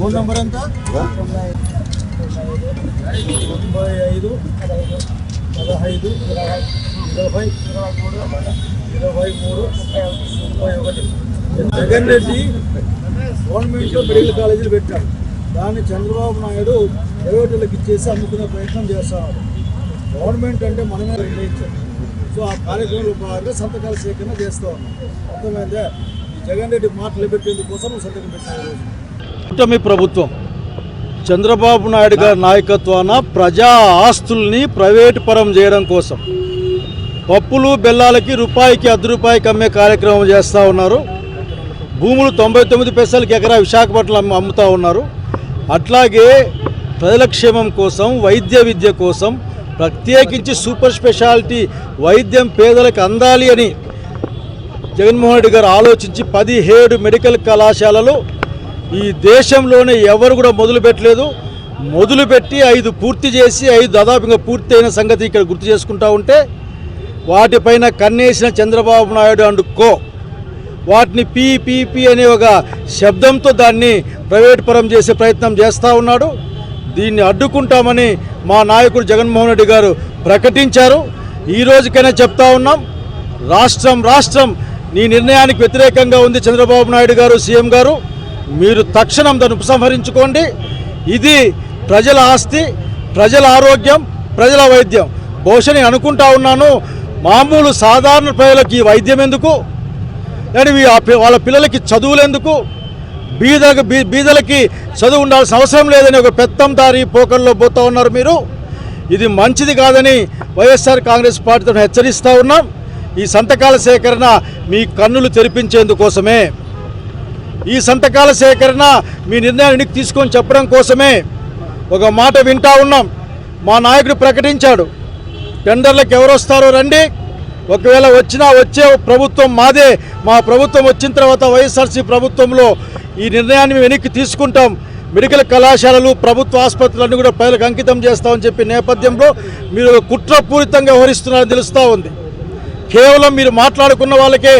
Phone number ఎంత? 95 15 20 23 31. జగన్ రెడ్డి గవర్నమెంట్లో medical కాలేజీలు పెట్టారు. దాన్ని చంద్రబాబు నాయుడు ప్రైవేటులకు ఇచ్చేసి అమ్ముకునే ప్రయత్నం చేస్తున్నారు. గవర్నమెంట్ అంటే మనమే నిర్ణయించారు. సో ఆ కార్యక్రమంలో భాగంగా సంతకాల సేకరణ చేస్తూ ఉన్నాం. అర్థమైందే? ఈ జగన్ రెడ్డి మాటలు పెట్టేందుకోసం సంతకం పెట్టారు. కూటమి ప్రభుత్వం చంద్రబాబు నాయుడు గారి నాయకత్వాన ప్రజా ఆస్తుల్ని ప్రైవేటు పరం చేయడం కోసం పప్పులు బెల్లాలకి రూపాయికి ₹1 అమ్మే కార్యక్రమం చేస్తూ ఉన్నారు. భూములు 99 పైసలకి ఎకరా విశాఖపట్నం అమ్ముతూ ఉన్నారు. అట్లాగే ప్రజల క్షేమం కోసం వైద్య విద్య కోసం ప్రత్యేకించి సూపర్ స్పెషాలిటీ వైద్యం పేదలకు అందాలి అని జగన్మోహన్ రెడ్డి గారు ఆలోచించి 17 మెడికల్ కళాశాలలు ఈ దేశంలోనే ఎవరు కూడా మొదలుపెట్టలేదు. మొదలుపెట్టి 5 పూర్తి చేసి 5 దాదాపుగా పూర్తి అయిన సంగతి ఇక్కడ గుర్తు చేసుకుంటా ఉంటే వాటిపైన కన్నేసిన చంద్రబాబు నాయుడు అండ్ కో వాటిని పీపీపీ అనే ఒక శబ్దంతో దాన్ని ప్రైవేట్ పరం చేసే ప్రయత్నం చేస్తూ ఉన్నాడు. దీన్ని అడ్డుకుంటామని మా నాయకుడు జగన్మోహన్ రెడ్డి గారు ప్రకటించారు. ఈ రోజుకైనా చెప్తా ఉన్నాం, రాష్ట్రం నీ నిర్ణయానికి వ్యతిరేకంగా ఉంది చంద్రబాబు నాయుడు గారు, సీఎం గారు. మీరు తక్షణం దాన్ని ఉపసంహరించుకోండి. ఇది ప్రజల ఆస్తి, ప్రజల ఆరోగ్యం, ప్రజల వైద్యం. బహుశా నేను అనుకుంటా ఉన్నాను, మామూలు సాధారణ ప్రజలకు ఈ వైద్యం ఎందుకు, కానీ వాళ్ళ పిల్లలకి చదువులు ఎందుకు, బీదలకి చదువు ఉండాల్సిన అవసరం లేదని ఒక పెత్తందారి పోకల్లో పోతూ ఉన్నారు మీరు. ఇది మంచిది కాదని వైఎస్ఆర్ కాంగ్రెస్ పార్టీతో హెచ్చరిస్తూ ఉన్నాం. ఈ సంతకాల సేకరణ మీ కన్నులు తెరిపించేందుకోసమే, ఈ సంతకాల సేకరణ మీ నిర్ణయాన్ని వెనక్కి తీసుకొని చెప్పడం కోసమే. ఒక మాట వింటా ఉన్నాం, మా నాయకుడు ప్రకటించాడు, టెండర్లకు ఎవరు వస్తారో రండి, ఒకవేళ వచ్చే ప్రభుత్వం మాదే, మా ప్రభుత్వం వచ్చిన తర్వాత వైఎస్ఆర్సీ ప్రభుత్వంలో ఈ నిర్ణయాన్ని మేము వెనక్కి తీసుకుంటాం, మెడికల్ కళాశాలలు ప్రభుత్వ ఆసుపత్రులన్నీ కూడా ప్రజలకు అంకితం చేస్తామని చెప్పి నేపథ్యంలో మీరు కుట్రపూరితంగా వ్యవహరిస్తున్నారని తెలుస్తూ ఉంది. కేవలం మీరు మాట్లాడుకున్న వాళ్ళకే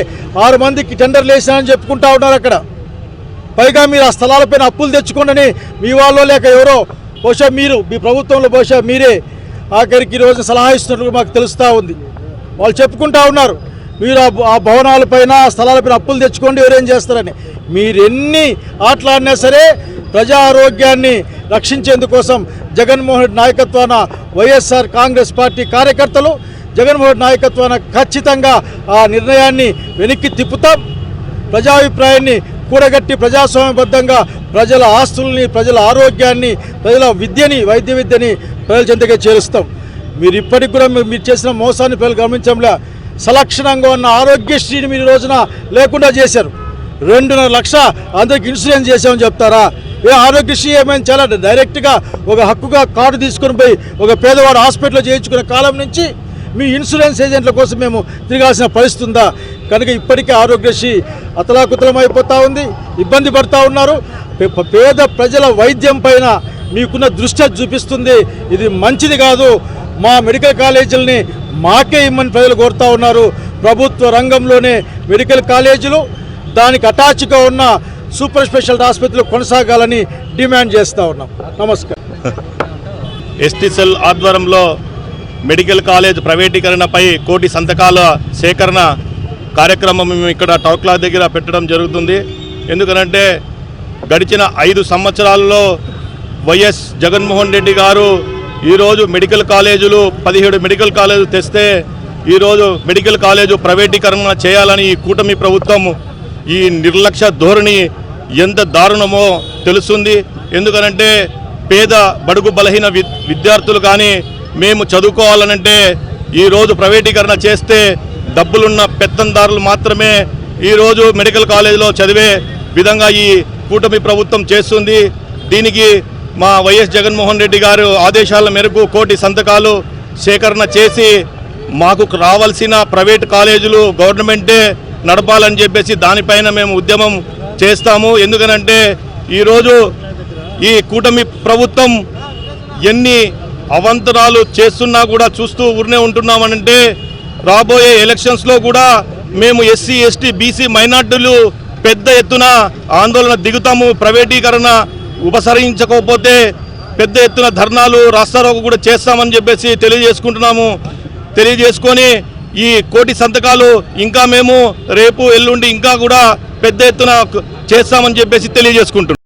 6 మందికి టెండర్లు వేసినారని చెప్పుకుంటా ఉన్నారు అక్కడ. పైగా మీరు ఆ స్థలాలపైన అప్పులు తెచ్చుకోండి మీ వాళ్ళు లేక ఎవరో, బహుశా మీరు మీ ప్రభుత్వంలో బహుశా మీరే ఆఖరికి ఈరోజు సలహా ఇస్తున్నట్టు మాకు తెలుస్తూ ఉంది. వాళ్ళు చెప్పుకుంటా ఉన్నారు, మీరు ఆ భవనాలపైన ఆ స్థలాలపైన అప్పులు తెచ్చుకోండి, ఎవరేం చేస్తారని. మీరెన్ని ఆటలాడినా సరే ప్రజా ఆరోగ్యాన్ని రక్షించేందుకోసం జగన్మోహన్ రెడ్డి నాయకత్వాన వైఎస్ఆర్ కాంగ్రెస్ పార్టీ కార్యకర్తలు జగన్మోహన్ రెడ్డి నాయకత్వాన ఖచ్చితంగా ఆ నిర్ణయాన్ని వెనక్కి తిప్పుతాం. ప్రజాభిప్రాయాన్ని కూడగట్టి ప్రజాస్వామ్యబద్ధంగా ప్రజల ఆస్తుల్ని, ప్రజల ఆరోగ్యాన్ని, ప్రజల విద్యని, వైద్య విద్యని ప్రజల చెంతగా చేరుస్తాం. మీరు ఇప్పటికి కూడా మీరు చేసిన మోసాన్ని ప్రజలు గమనించంలే. సలక్షణంగా ఉన్న ఆరోగ్యశ్రీని మీరు రోజున లేకుండా చేశారు. 2.5 లక్షల అందరికి ఇన్సూరెన్స్ చేసామని చెప్తారా? ఆరోగ్యశ్రీ ఏమైనా చాలా డైరెక్ట్గా ఒక హక్కుగా కార్డు తీసుకొని పోయి ఒక పేదవాడు హాస్పిటల్లో చేయించుకునే కాలం నుంచి మీ ఇన్సూరెన్స్ ఏజెంట్ల కోసం మేము తిరగాల్సిన పరిస్థితి ఉందా? కనుక ఇప్పటికే ఆరోగ్యశ్రీ అతలాకుతలం అయిపోతూ ఉంది, ఇబ్బంది పడుతూ ఉన్నారు. పేద ప్రజల వైద్యం పైన మీకున్న దృష్టి చూపిస్తుంది. ఇది మంచిది కాదు. మా మెడికల్ కాలేజీలని మాకే ఇమ్మని ప్రజలు కోరుతూ ఉన్నారు. ప్రభుత్వ రంగంలోనే మెడికల్ కాలేజీలు, దానికి అటాచ్గా ఉన్న సూపర్ స్పెషాలిటీ ఆసుపత్రులు కొనసాగాలని డిమాండ్ చేస్తూ ఉన్నాం. నమస్కారం. ఎస్టీ సెల్ ఆధ్వర్యంలో మెడికల్ కాలేజ్ ప్రైవేటీకరణపై 1 కోటి సంతకాల సేకరణ కార్యక్రమం మేము ఇక్కడ టౌక్లా దగ్గర పెట్టడం జరుగుతుంది. ఎందుకనంటే గడిచిన 5 సంవత్సరాల్లో వైఎస్ జగన్మోహన్ రెడ్డి గారు ఈరోజు మెడికల్ కాలేజీలు 17 మెడికల్ కాలేజీలు తెస్తే ఈరోజు మెడికల్ కాలేజు ప్రైవేటీకరణ చేయాలని ఈ కూటమి ప్రభుత్వం ఈ నిర్లక్ష్య ధోరణి ఎంత దారుణమో తెలుస్తుంది. ఎందుకనంటే పేద బడుగు బలహీన విద్యార్థులు కానీ మేము చదువుకోవాలనంటే ఈరోజు ప్రైవేటీకరణ చేస్తే డబ్బులున్న పెత్తందారులు మాత్రమే ఈరోజు మెడికల్ కాలేజీలో చదివే విధంగా ఈ కూటమి ప్రభుత్వం చేస్తుంది. దీనికి మా వైఎస్ జగన్మోహన్ రెడ్డి గారు ఆదేశాల మేరకు 1 కోటి సంతకాలు సేకరణ చేసి మాకు రావాల్సిన ప్రైవేట్ కాలేజీలు గవర్నమెంటే నడపాలని చెప్పేసి దానిపైన మేము ఉద్యమం చేస్తాము. ఎందుకనంటే ఈరోజు ఈ కూటమి ప్రభుత్వం ఎన్ని అవంతరాలు చేస్తున్నా కూడా చూస్తూ ఊరినే ఉంటున్నామనంటే రాబోయే ఎలక్షన్స్లో కూడా మేము ఎస్సీ ఎస్టీ బీసీ మైనార్టీలు పెద్ద ఎత్తున ఆందోళన దిగుతాము. ప్రైవేటీకరణ ఉపసరించకపోతే పెద్ద ఎత్తున ధర్నాలు రాస్తారోకో కూడా చేస్తామని చెప్పేసి తెలియజేసుకొని ఈ కోటి సంతకాలు ఇంకా మేము రేపు ఎల్లుండి ఇంకా కూడా పెద్ద ఎత్తున చేస్తామని చెప్పేసి తెలియజేసుకుంటున్నాం.